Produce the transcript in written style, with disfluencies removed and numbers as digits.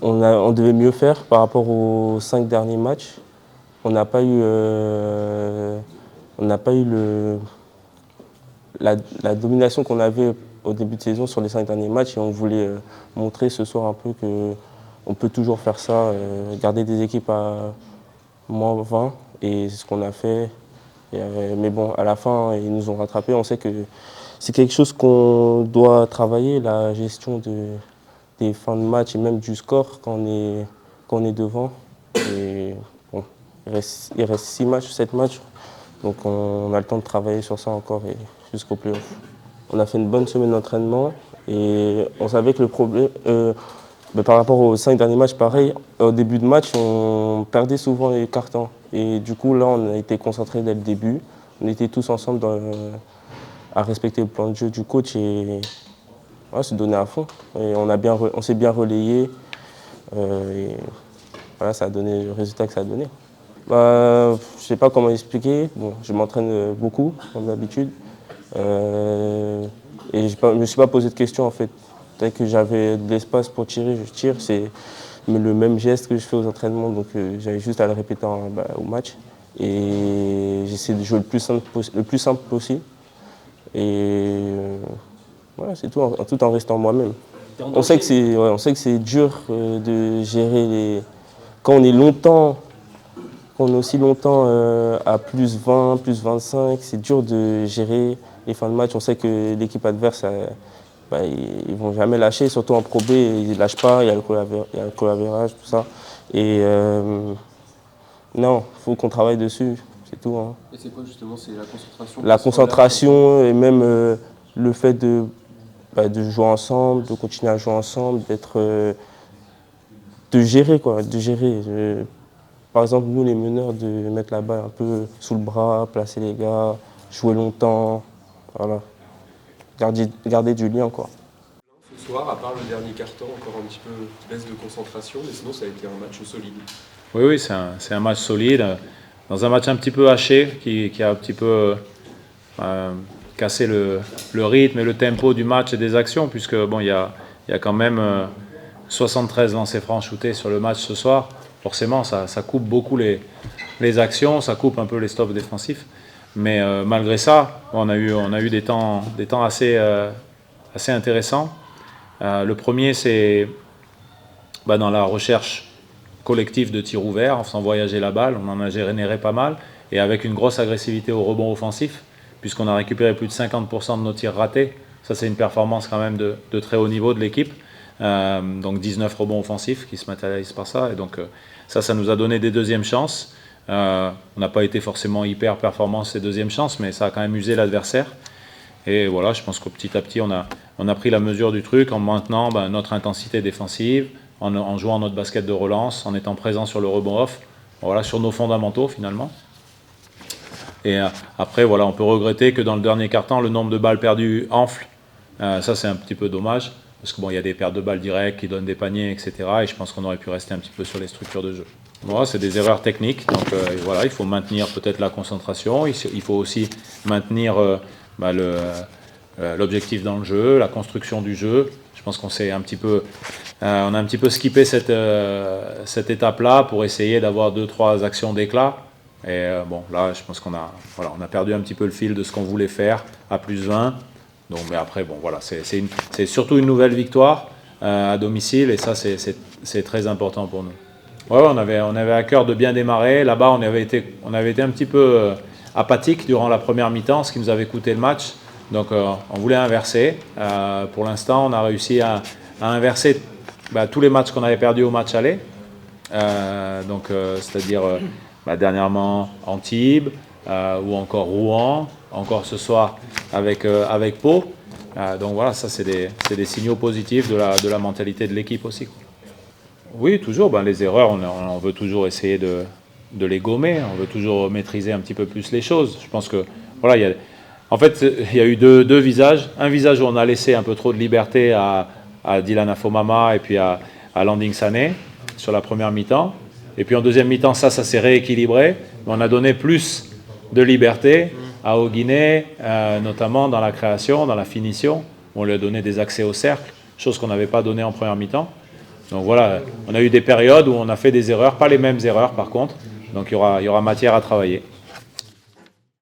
On devait mieux faire par rapport aux 5 derniers matchs. On n'a pas eu, la domination qu'on avait au début de saison sur les 5 derniers matchs et on voulait montrer ce soir un peu qu'on peut toujours faire ça, garder des équipes à -20 et c'est ce qu'on a fait. Mais bon, à la fin, ils nous ont rattrapés. On sait que c'est quelque chose qu'on doit travailler, la gestion des fins de match et même du score quand on est devant. Et bon, il reste 6 matchs, 7 matchs. Donc on a le temps de travailler sur ça encore et jusqu'au play-off. On a fait une bonne semaine d'entraînement et on savait que le problème, par rapport aux 5 derniers matchs, pareil, au début de match, on perdait souvent les cartons. Et du coup, là, on a été concentrés dès le début. On était tous ensemble à respecter le plan de jeu du coach et ouais, se donner à fond. Et on s'est bien relayé. Et voilà, ça a donné le résultat que ça a donné. Je ne sais pas comment expliquer. Bon, je m'entraîne beaucoup, comme d'habitude. Et je ne me suis pas posé de questions en fait. Dès que j'avais de l'espace pour tirer, je tire. C'est le même geste que je fais aux entraînements, donc j'avais juste à le répéter au match. Et j'essaie de jouer le plus simple possible. Et voilà, c'est tout en restant moi-même. On sait que c'est dur de gérer quand on est longtemps. Quand on est aussi longtemps à +20, +25, c'est dur de gérer les fins de match. On sait que l'équipe adverse, ils ne vont jamais lâcher, surtout en Pro B, ils ne lâchent pas, il y a le goal average, tout ça. Et non, il faut qu'on travaille dessus, c'est tout. Hein. Et c'est quoi justement? C'est la concentration? La concentration et même le fait de jouer ensemble, de continuer à jouer ensemble, de gérer quoi, de gérer. Par exemple, nous les meneurs, de mettre la balle un peu sous le bras, placer les gars, jouer longtemps, voilà. Garder du lien quoi. Ce soir, à part le dernier carton, encore un petit peu de baisse de concentration, mais sinon ça a été un match solide. Oui, c'est un match solide. Dans un match un petit peu haché, qui a un petit peu cassé le rythme et le tempo du match et des actions, puisque bon, il y a quand même 73 lancers francs shootés sur le match ce soir. Forcément, ça coupe beaucoup les actions, ça coupe un peu les stops défensifs. Mais malgré ça, on a eu des temps assez intéressants. Le premier, c'est dans la recherche collective de tirs ouverts, en faisant voyager la balle. On en a généré pas mal. Et avec une grosse agressivité au rebond offensif, puisqu'on a récupéré plus de 50% de nos tirs ratés. Ça, c'est une performance quand même de très haut niveau de l'équipe. Donc 19 rebonds offensifs qui se matérialisent par ça. Et donc ça nous a donné des deuxièmes chances. On n'a pas été forcément hyper performants ces deuxièmes chances, mais ça a quand même usé l'adversaire. Et voilà, je pense qu'au petit à petit, on a pris la mesure du truc en maintenant notre intensité défensive, en jouant notre basket de relance, en étant présent sur le rebond off, voilà, sur nos fondamentaux finalement. Et après, voilà, on peut regretter que dans le dernier quart-temps, le nombre de balles perdues enfle. Ça, c'est un petit peu dommage, parce que bon, il y a des pertes de balles directes qui donnent des paniers, etc. Et je pense qu'on aurait pu rester un petit peu sur les structures de jeu. Voilà, c'est des erreurs techniques, donc voilà, il faut maintenir peut-être la concentration, il faut aussi maintenir l'objectif dans le jeu, la construction du jeu. Je pense qu'on a un petit peu skippé cette étape-là pour essayer d'avoir 2-3 actions d'éclat. Et bon, là, je pense qu'on a perdu un petit peu le fil de ce qu'on voulait faire à +20. Donc, mais après, bon, voilà, c'est surtout une nouvelle victoire à domicile, et ça, c'est très important pour nous. Ouais, on avait à cœur de bien démarrer. Là-bas, on avait été un petit peu apathique durant la première mi-temps, ce qui nous avait coûté le match. Donc, on voulait inverser. Pour l'instant, on a réussi à inverser tous les matchs qu'on avait perdus au match aller. C'est-à-dire dernièrement Antibes ou encore Rouen, encore ce soir avec Pau. Donc voilà, ça c'est des signaux positifs de la mentalité de l'équipe aussi. Oui, toujours. Les erreurs, on veut toujours essayer de les gommer. On veut toujours maîtriser un petit peu plus les choses. Je pense que voilà, il y a eu deux visages. Un visage où on a laissé un peu trop de liberté à Dylan Afomama et puis à Landing Sané sur la première mi-temps. Et puis en deuxième mi-temps, ça s'est rééquilibré. On a donné plus de liberté à Oguiné, notamment dans la création, dans la finition. On lui a donné des accès au cercle, chose qu'on n'avait pas donné en première mi-temps. Donc voilà, on a eu des périodes où on a fait des erreurs, pas les mêmes erreurs par contre. Donc il y aura matière à travailler.